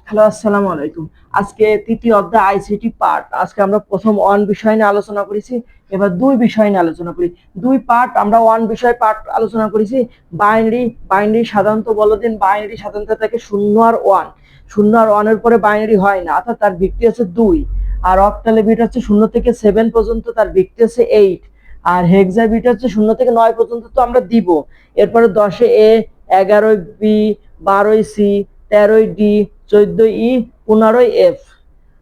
Hello, আসসালামু আলাইকুম। আজকে তৃতীয় অধ্যায় আইসিটি পার্ট। আজকে আমরা প্রথম ওয়ান বিষয় নিয়ে আলোচনা করেছি, এবার দুই বিষয় নিয়ে আলোচনা করি। দুই পার্ট আমরা ওয়ান বিষয় পার্ট আলোচনা করেছি। বাইনারি বাইনারি সাধারণত বলো দিন, বাইনারি সাধারণত থাকে শূন্য আর ওয়ান। শূন্য আর ওয়ানের পরে বাইনারি হয় না, অর্থাৎ তার ভিত্তি হচ্ছে দুই। আর অক্টালে বিট হচ্ছে 0 থেকে 7 পর্যন্ত, তার ভিত্তি হচ্ছে 8। আর হেক্সা বিট হচ্ছে 0 থেকে 9 পর্যন্ত, তো আমরা দিব। এরপরে 10 এ, 11 বি, 12 সি, 13 ডি, 14 ই, 15 এফ।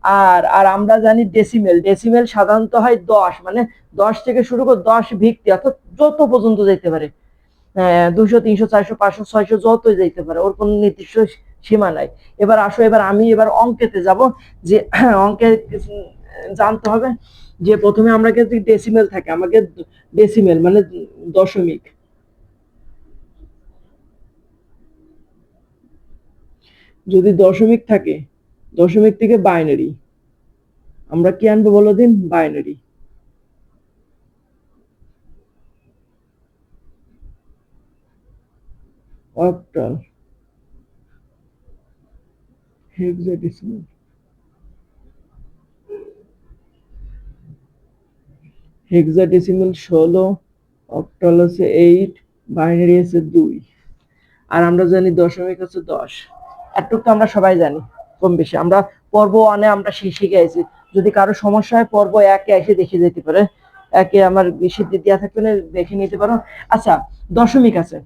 আর আর আমরা জানি ডেসিমেল। ডেসিমেল সাধারণত হয় 10, মানে 10 থেকে শুরু করে 10 ভিত্তি, অর্থাৎ যত পর্যন্ত যেতে পারে। 200, 300, 400, 500, 600 যতই যেতে পারে, ওর কোনো নির্দিষ্ট সীমা নাই। এবার আসো, আমি অঙ্কেতে যাব। যে অঙ্কে জানতে হবে যে প্রথমে আমরা যদি ডেসিমেল থাকে, আমাকে ডেসিমেল মানে দশমিক। যদি দশমিক থাকে, দশমিক থেকে বাইনারি আমরা কি আনবো বলো দিন? Binary. Octal, hexadecimal. Hexadecimal 16, octal আছে 8, বাইনারি আছে 2। আর আমরা জানি দশমিক হচ্ছে 10। এতটুকু তো আমরা সবাই জানি কম বেশি। আমরা পর্ব 1 এ আমরা শিখে গেছি। যদি কারো সমস্যা হয় পর্ব 1 এ এসে দেখে যেতে পারে। একে আমার বেশি দেওয়া থাকবে না, দেখে নিতে পারো। আচ্ছা, দশমিক আছে।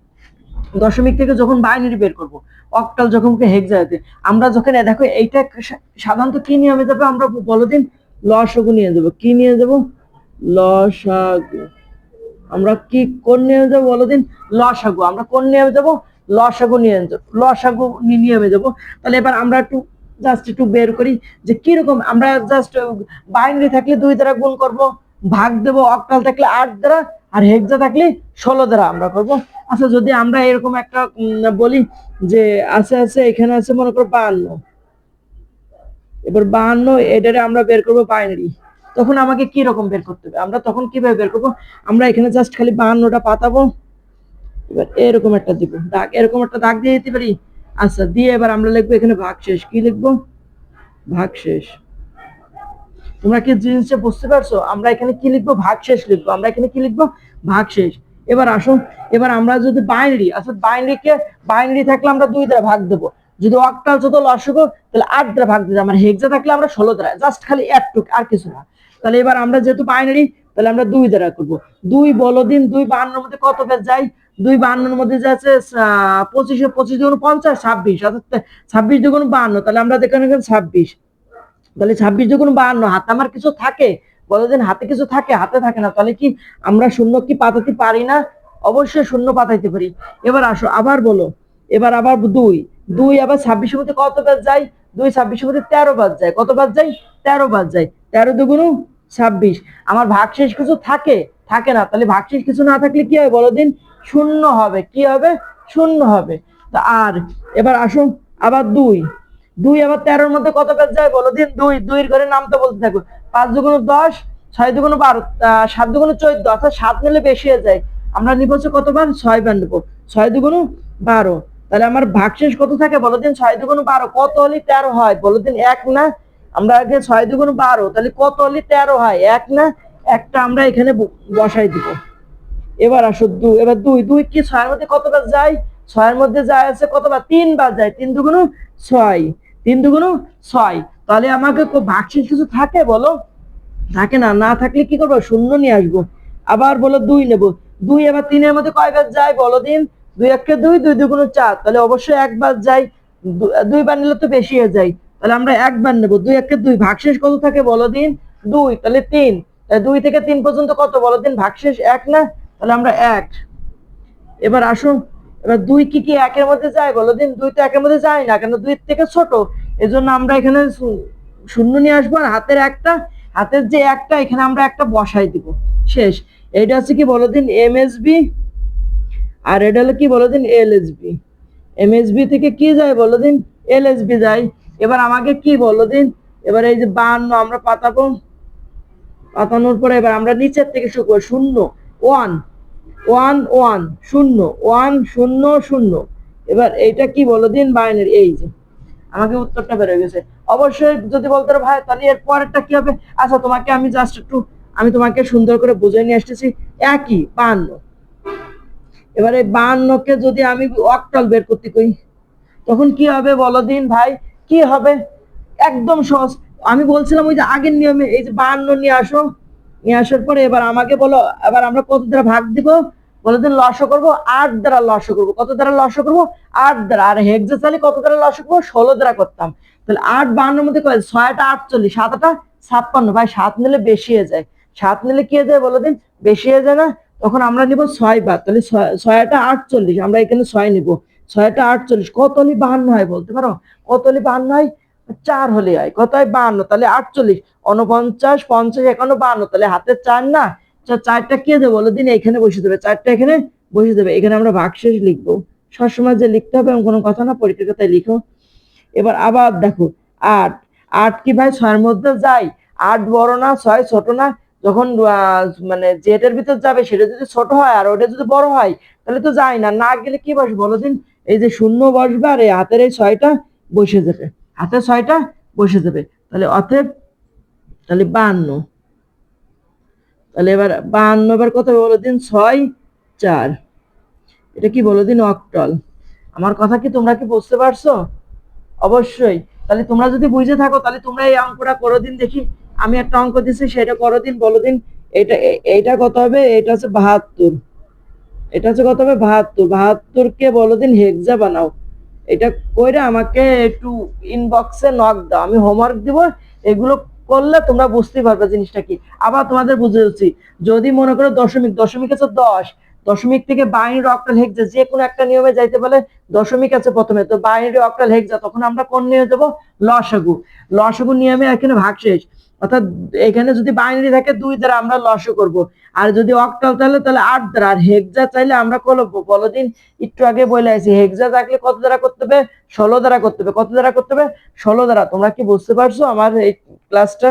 দশমিক থেকে যখন বাইনারি বের করব, অক্টাল যখন হেক্সাতে, আমরা যখন দেখো এইটা সাধারণত কি নিয়মে যাবে, আমরা বলো দিন লসাগু নিয়ে যাব। কি নিয়ে যাব? লসাগু। আমরা কি কোন নিয়মে যাবো বলো দিন? লসাগু। আমরা কোন নিয়মে যাব? লসাগু নিয়ে যাব, লসাগু নিয়মে যাব। তাহলে এবার আমরা একটু বের করি যে কিরকম। আমরা জাস্ট বাইনারি থাকলে 2 দ্বারা গুণ করব, ভাগ দেব। অক্টাল থাকলে 8 দ্বারা, আর হেক্সা থাকলে 16 দ্বারা আমরা করব। আচ্ছা, যদি আমরা এরকম একটা বলি যে আছে এখানে আছে মনে করো 52। এবার 52 এটারে আমরা বের করবো বাইনারি। তখন আমাকে কি রকম বের করতে হবে? আমরা তখন কিভাবে বের করবো? আমরা এখানে জাস্ট খালি 52টা পাতাবো। এবার এরকম একটা দিব দাগ, এরকম একটা দাগ দিয়ে দিতে পারি। আচ্ছা, দিয়ে এবার আমরা লিখবো এখানে ভাগশেষ। কি লিখবো? ভাগশেষ। তোমরা কি জিনিসটা বুঝতে পারছো? আমরা এখানে কি লিখবো? ভাগশেষ লিখবো। আমরা এখানে কি লিখবো? ভাগশেষ। এবার আসো, এবার আমরা যদি বাইনারি, আচ্ছা বাইনারি থাকলে আমরা 2 দ্বারা ভাগ দেবো। যদি অক্টাল হতো লসাগু, তাহলে 8 দ্বারা ভাগ দিতাম। আর হেক্সা থাকলে আমরা 16 দ্বারা, জাস্ট খালি একটুক, আর কিছু না। তাহলে এবার আমরা যেহেতু বাইনারি, তাহলে আমরা 2 দ্বারা করবো। 2 বলো দিন, 2 52 মধ্যে কত পেজ যায়? 2 52 মধ্যে যাচ্ছে 25, 25 দুগুণ 50, 26, অর্থাৎ 26 দুগুণ 52। তাহলে আমরা দেখেন এখানে 26। তাহলে 26 দুগুণ 52। হাতে আমার কিছু থাকে? বলো দিন, হাতে কিছু থাকে? হাতে থাকে না। তাহলে কি আমরা শূন্য কি পাতাতে পারি না? অবশ্যই শূন্য পাতাইতে পারি। এবার আসো, আবার বলো। এবার আবার 2 2 আবার 26 মধ্যে কত বাদ যায়? 2 26 মধ্যে 13 বাদ যায়। কত বাদ যায়? 13 বাদ যায়। 13 দুগুণ 26। আমার ভাগশেষ কিছু থাকে? থাকে না। তাহলে ভাগশেষ কিছু না থাকলে কি হবে বলো দিন? শূন্য হবে। কি হবে? শূন্য হবে। তা আর এবার আসো, আবার 2 2 আবার 13 এর মধ্যে কত পেজ যায় বলো দিন? 2 2 এর ঘরে নাম তো বলতে থাকো। 5 দুগুণ 10, 6 দুগুণ 12, 7 দুগুণ 14, অর্থাৎ 7 নিলে বেশি হয়ে যায়। আমরা নিব হচ্ছে কত বার? 6 বার নেবো। 6 দুগুণ 12। তাহলে আমার ভাগশেষ কত থাকে বলো দিন? 6 দুগুণ 12। কত হলে 13 হয় বলো দিন? 1 না? আমরা আগে 6 দুগুণ 12, তাহলে কত হলে 13 হয়? 1 না? একটা আমরা এখানে বসাই দিব। এবার আসো 2, এবার 2 2 কি 6 এর মধ্যে কতবার যায়? 6 এর মধ্যে যায় আছে কতবার? 3 বার যায়। 3 দুগুণ 6, 3 দুগুণ 6। তাহলে আমাকে ভাগশেষ কিছু থাকে বলো? থাকে না। না থাকলে কি করবো? শূন্য নিয়ে আসবো। আবার বলো 2 নেবো। 2 আবার 3 এর মধ্যে কয়বার যায় বলো দিন? 2 একে 2, 2 দুগুণ 4। তাহলে অবশ্যই একবার যায়। 2 বার নিলে তো বেশি হয়ে যায়। তাহলে আমরা একবার নেবো। 2 একে 2। ভাগশেষ কত থাকে বলো দিন? 2। তাহলে 3। 2 থেকে 3 পর্যন্ত কত বলো দিন? ভাগশেষ 1 না? তাহলে আমরা 1। এবার আসো, এবার 2 কি 1 এর মধ্যে যায় বলো দিন? 2 তো 1 এর মধ্যে যায় না, কেন? 2 এর থেকে ছোট। এজন্য আমরা এখানে শূন্য নিয়ে আসবো। আর হাতের যে একটা, এখানে আমরা একটা বসাই দিব। শেষ। এটা হচ্ছে কি বলো দিন? এমএসবি। আর এটা হলো কি বলো দিন? এলএসবি। এমএসবি থেকে কি যায় বলো দিন? এলএসবি যায়। এবার আমাকে কি বলো দিন? এবার এই যে 52 আমরা পাতাবো। পাতানোর পরে এবার আমরা নিচের থেকে শুরু করবো। 0 1 1 1 0 1 0 0। এবার এইটা কি বলো দিন? বাইনারি। এই যে আমাকে উত্তরটা বের হয়ে গেছে। অবশ্যই যদি বলতে পারো ভাই তাহলে এর পরেরটা কি হবে, আচ্ছা তোমাকে আমি জাস্ট একটু আমি তোমাকে সুন্দর করে বুঝিয়ে নিয়ে আসতেছি। একই 52। এবারে 52 কে যদি আমি অক্টাল বের করতে কই তখন কি হবে বলো দিন ভাই, কি হবে? একদম সহজ। আমি বলছিলাম ওই যে আগের নিয়মে, এই যে 52 নিয়ে আসো, নিয়ে আসার পরে এবার আমাকে বলো, এবার আমরা কত দ্বারা ভাগ দিব, বলে দিন লসও করবো 8 দ্বারা লসও করবো, কত দ্বারা লসও করবো 8 দ্বারা। আর হেক্সাচালি কত দ্বারা লসও করবো 16 দ্বারা করতাম। তাহলে 8 52 মধ্যে কয় 6টা 48, 7টা 56, ভাই 7 নিলে বেশি হয়ে যায়। 7 নিলে কি হয়ে যায় বলো দিন, বেশি হয়ে যায় না? তখন আমরা নিব 6 বাদ, তাহলে 6টা 48, আমরা এখানে 6 নিব। 6টা 48 কত হলে 52 হয় বলতে পারো? কত হলে 52 হয়? 4 হলে হয়। কত হয়? 52, তাহলে 48, 49, 50, 51, 52, তাহলে হাতে 4 না? 4টা কে দেবো বলো দিন, এখানে বসে দেবে, 4টা এখানে বসে দেবে। এখানে আমরা ভাগশেষ লিখবো, সবসময় যে লিখতে হবে এমন কোনো কথা না, পরীক্ষার খাতায় লিখো। এবার আবার দেখো 8, 8 কি ভাই 6 এর মধ্যে যায়? 8 বড় না 6 ছোট না? যখন মানে যেটার ভিতর যাবে সেটা যদি ছোট হয় আর ওটা যদি বড় হয় তাহলে তো যায় না, না গেলে কি বসবে বলো দিন? এই যে শূন্য বসবে আর এই হাতের এই 6টা বসে যাবে, হাতে 6টা বসে যাবে। তাহলে অতএব তাহলে 52, তাহলে এবার 52 এবার কত হবে বলো দিন? 6 4, এটা কি বলো দিন? অক্টাল। আমার কথা কি তোমরা কি বুঝতে পারছো? অবশ্যই। তাহলে তোমরা যদি বুঝে থাকো তাহলে তোমরা এই অঙ্কটা করো দিন দেখি। আমি একটা অঙ্ক দিচ্ছি সেটা করো দিন, বলো দিন। এটা এইটা কত হবে? এটা হচ্ছে 72, এটা হচ্ছে কত হবে? 72, 72 কে বলো দিন হেক্সা বানাও। এটা কইরা আমাকে একটু ইনবক্সে নক দাও, আমি হোমওয়ার্ক দিব। এগুলো করলে তোমরা বুঝতে পারবে জিনিসটা কি। আবার তোমাদের বুঝে দিচ্ছি, যদি মনে করো দশমিক, দশমিক আছে 10, দশমিক থেকে বাইনারি অক্টাল হেক্সা যে কোনো একটা নিয়মে যাইতে বলে। দশমিক আছে প্রথমে, তো বাইনারি অক্টাল হেক্সা, তখন আমরা কোন নিয়মে যাবো? লসাগু। লসাগু নিয়মে এখানে ভাগশেষ, অর্থাৎ এখানে যদি বাইনারি থাকে 2 দ্বারা আমরা লসাগু করব, আর যদি অক্টাল তাহলে 8 দ্বারা। আর হেক্সা চাইলে আমরা করবো বলো দিন, একটু আগে বলে আছি হেক্সা থাকলে কত দ্বারা করতে হবে? 16 দ্বারা করতে হবে। কত দ্বারা করতে হবে? 16 দ্বারা। তোমরা কি বুঝতে পারছো আমার এই ক্লাসটা?